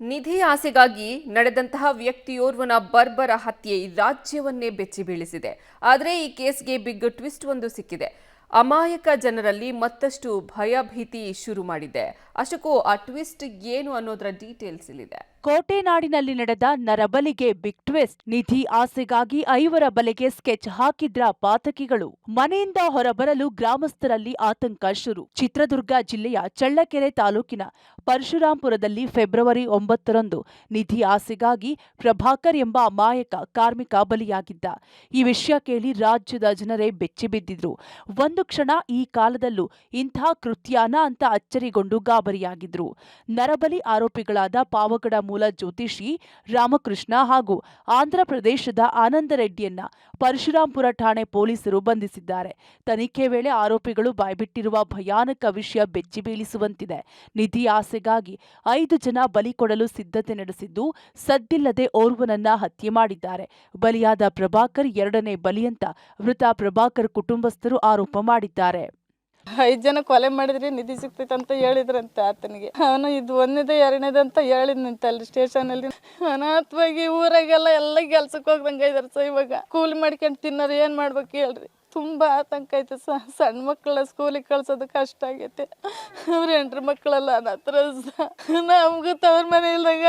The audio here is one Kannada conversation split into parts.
ನಿಧಿ ಆಸೆಗಾಗಿ ನಡೆದಂತಹ ವ್ಯಕ್ತಿಯೋರ್ವನ ಬರ್ಬರ ಹತ್ಯೆ ರಾಜ್ಯವನ್ನೇ ಬೆಚ್ಚಿ ಬೀಳಿಸಿದೆ. ಆದರೆ ಈ ಕೇಸ್ಗೆ ಬಿಗ್ ಟ್ವಿಸ್ಟ್ ಒಂದು ಸಿಕ್ಕಿದೆ. ಅಮಾಯಕ ಜನರಲ್ಲಿ ಮತ್ತಷ್ಟು ಭಯಭೀತಿ ಶುರು ಮಾಡಿದೆ. ಅಷ್ಟಕ್ಕೂ ಆ ಟ್ವಿಸ್ಟ್ ಏನು ಅನ್ನೋದರ ಡೀಟೇಲ್ಸ್ ಇಲ್ಲಿದೆ. ಕೋಟೆನಾಡಿನಲ್ಲಿ ನಡೆದ ನರಬಲಿಗೆ ಬಿಗ್ ಟ್ವಿಸ್ಟ್. ನಿಧಿ ಆಸೆಗಾಗಿ 5 ಬಲೆಗೆ ಸ್ಕೆಚ್ ಹಾಕಿದ್ರ ಪಾತಕಿಗಳು. ಮನೆಯಿಂದ ಹೊರಬರಲು ಗ್ರಾಮಸ್ಥರಲ್ಲಿ ಆತಂಕ ಶುರು. ಚಿತ್ರದುರ್ಗ ಜಿಲ್ಲೆಯ ಚಳ್ಳಕೆರೆ ತಾಲೂಕಿನ ಪರಶುರಾಂಪುರದಲ್ಲಿ ಫೆಬ್ರವರಿ 9ರಂದು ನಿಧಿ ಆಸೆಗಾಗಿ ಪ್ರಭಾಕರ್ ಎಂಬ ಅಮಾಯಕ ಕಾರ್ಮಿಕ ಬಲಿಯಾಗಿದ್ದ. ಈ ವಿಷಯ ಕೇಳಿ ರಾಜ್ಯದ ಜನರೇ ಬೆಚ್ಚಿಬಿದ್ದಿದ್ರು. ಒಂದು ಕ್ಷಣ ಈ ಕಾಲದಲ್ಲೂ ಇಂಥ ಕೃತ್ಯಾನ ಅಂತ ಅಚ್ಚರಿಗೊಂಡು ಗಾಬರಿಯಾಗಿದ್ರು. ನರಬಲಿ ಆರೋಪಿಗಳಾದ ಪಾವಗಡ ಮೂಲ ಜ್ಯೋತಿಷಿ ರಾಮಕೃಷ್ಣ ಹಾಗೂ ಆಂಧ್ರಪ್ರದೇಶದ ಆನಂದ ರೆಡ್ಡಿಯನ್ನ ಪರಶುರಾಂಪುರ ಠಾಣೆ ಪೊಲೀಸರು ಬಂಧಿಸಿದ್ದಾರೆ. ತನಿಖೆ ವೇಳೆ ಆರೋಪಿಗಳು ಬಾಯ್ಬಿಟ್ಟಿರುವ ಭಯಾನಕ ವಿಷಯ ಬೆಚ್ಚಿ ಬೀಳಿಸುವಂತಿದೆ. ನಿಧಿ ಆಸೆಗಾಗಿ 5 ಜನ ಬಲಿ ಕೊಡಲು ಸಿದ್ಧತೆ ನಡೆಸಿದ್ದು, ಸದ್ದಿಲ್ಲದೆ ಓರ್ವನನ್ನ ಹತ್ಯೆ ಮಾಡಿದ್ದಾರೆ. ಬಲಿಯಾದ ಪ್ರಭಾಕರ್ 2ನೇ ಬಲಿ ಅಂತ ಮೃತ ಪ್ರಭಾಕರ್ ಕುಟುಂಬಸ್ಥರು ಆರೋಪ ಮಾಡಿದ್ದಾರೆ. 5 ಜನ ಕೊಲೆ ಮಾಡಿದ್ರೆ ನಿಧಿ ಸಿಗ್ತೈತೆ ಅಂತ ಹೇಳಿದ್ರಂತೆ ಆತನಿಗೆ. ಅವನು ಇದು 1ನೇದು 2ನೇದು ಅಂತ ಹೇಳಿದ್ನಂತಲ್ರಿ ಸ್ಟೇಷನ್ ಅಲ್ಲಿ. ಅನಾಥವಾಗಿ ಊರಾಗೆಲ್ಲ ಕೆಲ್ಸಕ್ಕೆ ಹೋಗ್ದಂಗ ಇದಾರೆ ಸರ್. ಇವಾಗ ಕೂಲಿ ಮಾಡ್ಕೊಂಡು ತಿನ್ನೋರು ಏನ್ ಮಾಡ್ಬೇಕು ಹೇಳ್ರಿ. ತುಂಬಾ ಆತಂಕ ಐತೆ ಸಣ್ಣ ಮಕ್ಕಳ ಸ್ಕೂಲಿಗೆ ಕಳ್ಸೋದು ಕಷ್ಟ ಆಗೈತೆ. ಅವ್ರ ಹೆಂಡ್ರ ಮಕ್ಕಳೆಲ್ಲ ಅನಾಥರ. ನಮ್ಗೂ ತವ್ರ ಮನೆ ಇಲ್ದಂಗ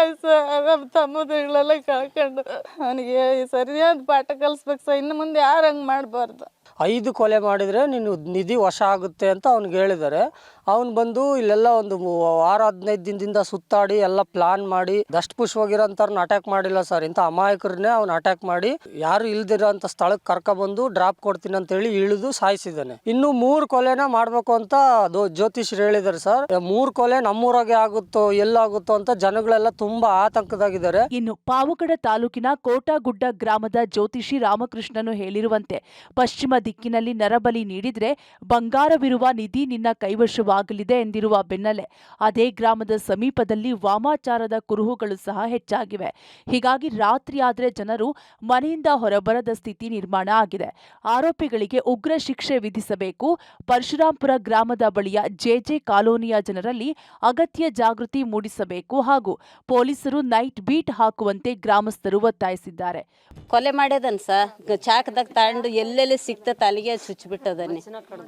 ನಮ್ಮ ತಮ್ಮದಗಳೆಲ್ಲ ಕಳ್ಕೊಂಡು ಅವನಿಗೆ ಸರಿಯಾದ ಪಾಠ ಕಲಿಸ್ಬೇಕು ಸರ್. ಇನ್ನು ಮುಂದೆ ಯಾರು ಹಂಗೆ ಮಾಡಬಾರ್ದು. 5 ಕೊಲೆ ಮಾಡಿದರೆ ನೀನು ನಿಧಿ ವಶ ಆಗುತ್ತೆ ಅಂತ ಅವ್ನಿಗೆ ಹೇಳಿದ್ದಾರೆ. ಅವ್ನು ಬಂದು ಇಲ್ಲೆಲ್ಲ ಒಂದು ವಾರ 15 ದಿನದಿಂದ ಸುತ್ತಾಡಿ ಎಲ್ಲ ಪ್ಲಾನ್ ಮಾಡಿ ದಷ್ಟಪುಷ್ಟವಾಗಿರೋಂಥವ್ರನ್ನ ಅಟ್ಯಾಕ್ ಮಾಡಿಲ್ಲ ಸರ್. ಇಂಥ ಅಮಾಯಕರನ್ನೇ ಅವ್ನು ಅಟ್ಯಾಕ್ ಮಾಡಿ ಯಾರು ಇಲ್ದಿರೋಂಥ ಸ್ಥಳಕ್ಕೆ ಕರ್ಕೊಬಂದು ಡ್ರಾಪ್ ಕೊಡ್ತೀನಿ ಅಂತ ಹೇಳಿ ಇಳಿದು ಸಾಯಿಸಿದ್ದಾನೆ. ಇನ್ನು 3 ಕೊಲೆನ ಮಾಡಬೇಕು ಅಂತ ಜ್ಯೋತಿಷ್ಯರು ಹೇಳಿದ್ದಾರೆ ಸರ್. 3 ಕೊಲೆ ನಮ್ಮೂರಾಗೆ ಆಗುತ್ತೋ ಎಲ್ಲಾಗುತ್ತೋ ಅಂತ ಜನಗಳೆಲ್ಲ ತುಂಬಾ ಆತಂಕದಾಗಿದ್ದಾರೆ. ಇನ್ನು ಪಾವಗಡ ತಾಲೂಕಿನ ಕೋಟಗುಡ್ಡ ಗ್ರಾಮದ ಜ್ಯೋತಿಷಿ ರಾಮಕೃಷ್ಣನು ಹೇಳಿರುವಂತೆ ಪಶ್ಚಿಮ ದಿಕ್ಕಿನಲ್ಲಿ ನರಬಲಿ ನೀಡಿದ್ರೆ ಬಂಗಾರವಿರುವ ನಿಧಿ ನಿನ್ನ ಕೈವಶವಾಗಲಿದೆ ಎಂದಿರುವ ಬೆನ್ನಲ್ಲೇ ಅದೇ ಗ್ರಾಮದ ಸಮೀಪದಲ್ಲಿ ವಾಮಾಚಾರದ ಕುರುಹುಗಳು ಸಹ ಹೆಚ್ಚಾಗಿವೆ. ಹೀಗಾಗಿ ರಾತ್ರಿಯಾದ್ರೆ ಜನರು ಮನೆಯಿಂದ ಹೊರಬರದ ಸ್ಥಿತಿ ನಿರ್ಮಾಣ ಆಗಿದೆ. ಆರೋಪಿಗಳಿಗೆ ಉಗ್ರ ಶಿಕ್ಷೆ ವಿಧಿಸಬೇಕು. ಪರಶುರಾಂಪುರ ಗ್ರಾಮದ ಬಳಿಯ ಜೆಜೆ ಕಾಲೋನಿಯ ಜನರಲ್ಲಿ ಅಗತ್ಯ ಜಾಗೃತಿ ಮೂಡಿಸಬೇಕು ಹಾಗೂ ಪೊಲೀಸರು ನೈಟ್ ಬೀಟ್ ಹಾಕುವಂತೆ ಗ್ರಾಮಸ್ಥರು ಒತ್ತಾಯಿಸಿದ್ದಾರೆ. ಕೊಲೆ ಮಾಡ್ಯದನ್ ಚಾಕದಾಗ ತಾಂಡು ಎಲ್ಲೆಲ್ಲಿ ಸಿಕ್ತದ ಅಲ್ಲಿಗೆ ಚುಚ್ಚಿಬಿಟ್ಟದನೆ,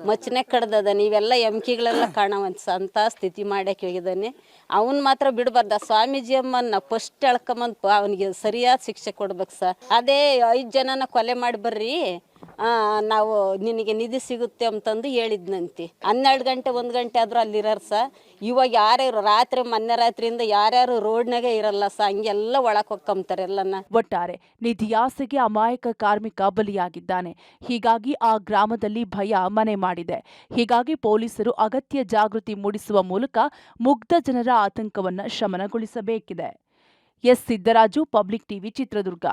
ಮಚ್ಚನೆ ಕಡ್ದದನೆ. ಇವೆಲ್ಲ ಎಮ್ಕಿಗಳೆಲ್ಲ ಕಾಣವಂತ ಅಂತ ಸ್ಥಿತಿ ಮಾಡ್ಯಾಕೆ ಹೋಗಿದ್ದಾನೆ. ಅವನ್ ಮಾತ್ರ ಬಿಡಬಾರ್ದ. ಸ್ವಾಮೀಜಿ ಅಮ್ಮನ್ನ ಫಸ್ಟ್ ಎಳ್ಕೊಂಬಂದು ಅವನಿಗೆ ಸರಿಯಾದ ಶಿಕ್ಷೆ ಕೊಡ್ಬೇಕು ಸರ್. ಅದೇ 5 ಜನನ ಕೊಲೆ ಮಾಡಿ ಬರ್ರಿ, ನಾವು ನಿನಗೆ ನಿಧಿ ಸಿಗುತ್ತೆ ಅಂತಂದು ಹೇಳಿದ್ನಂತೆ. 12 ಗಂಟೆ 1 ಗಂಟೆ ಆದ್ರೂ ಅಲ್ಲಿರೋರು ಸರ್. ಇವಾಗ ಯಾರ್ಯಾರು ರಾತ್ರಿ ಮೊನ್ನೆ ರಾತ್ರಿಯಿಂದ ಯಾರ್ಯಾರು ರೋಡ್ನಾಗೆ ಇರಲ್ಲ ಸರ್. ಹಂಗೆಲ್ಲ ಒಳಗೆ ಹೊಕ್ಕಂತಾರೆ ಎಲ್ಲನ. ಒಟ್ಟಾರೆ ನಿಧಿಯಾಸೆಗೆ ಅಮಾಯಕ ಕಾರ್ಮಿಕ ಬಲಿಯಾಗಿದ್ದಾನೆ. ಹೀಗಾಗಿ ಆ ಗ್ರಾಮದಲ್ಲಿ ಭಯ ಮನೆ ಮಾಡಿದೆ. ಹೀಗಾಗಿ ಪೊಲೀಸರು ಅಗತ್ಯ ಜಾಗೃತಿ ಮೂಡಿಸುವ ಮೂಲಕ ಮುಗ್ಧ ಜನರ ಆತಂಕವನ್ನ ಶಮನಗೊಳಿಸಬೇಕಿದೆ. S Siddaraju, public TV, Chitradurga.